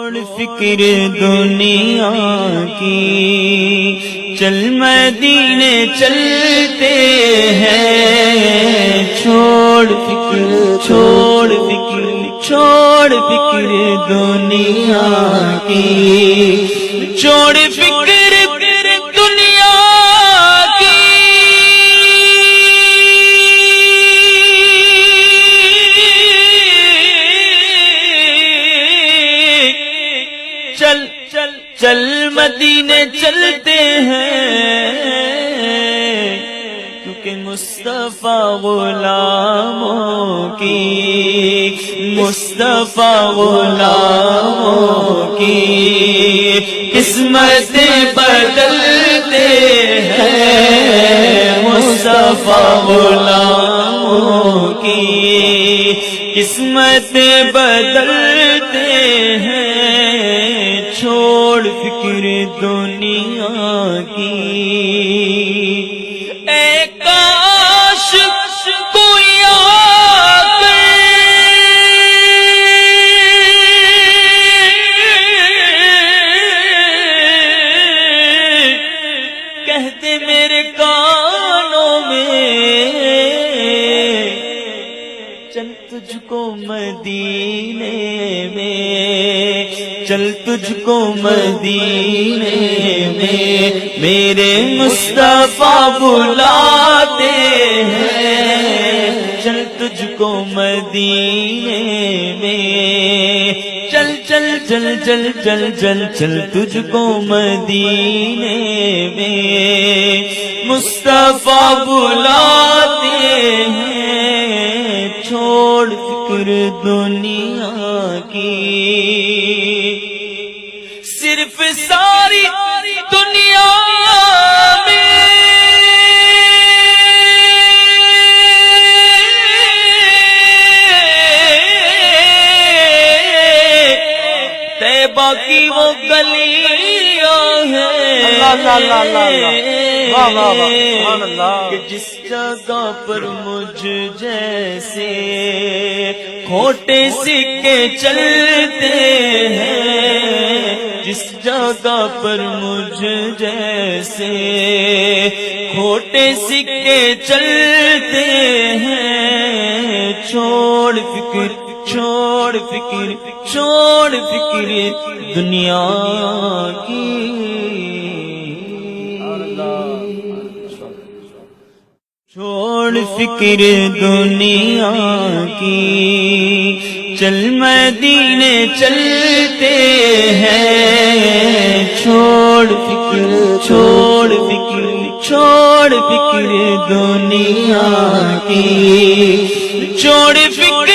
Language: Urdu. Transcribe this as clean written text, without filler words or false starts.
چھوڑ فکر دنیا کی، چل مدینے چلتے ہیں، چھوڑ فکر چھوڑ فکر چھوڑ فکر دنیا کی، چھوڑ فکر دنیا کی، چل چل چل مدینے چلتے ہیں، کیونکہ مصطفیٰ غلاموں کی، مصطفیٰ غلاموں کی قسمتیں بدلتے ہیں، مصطفیٰ غلاموں کی قسمتیں بدلتے ہیں، چھوڑ فکر دنیا کی۔ اے کاش کوئی آ کر کہتے میرے کانوں میں، چل تجھ کو مدینے میں، چل تجھ کو مدینے میں میرے مصطفیٰ بلاتے ہیں، چل تجھ کو مدینے میں، چل چل چل چل چل چل چل تجھ کو مدینے میں مصطفیٰ بلاتے ہیں، چھوڑ فکر دنیا کی، صرف ساری دنیا میں طیبہ کی وہ گلیاں ہیں کہ جس جگہ پر مجھ جیسے کھوٹے سکے چلتے ہیں، جس جگہ پر مجھ جیسے کھوٹے سکے چلتے ہیں، چھوڑ فکر چھوڑ فکر چھوڑ فکر دنیا کی، چھوڑ فکر دنیا کی، چل مدینے چلتے ہیں، چھوڑ فکر چھوڑ فکر چھوڑ فکر دنیا کی، چھوڑ فکر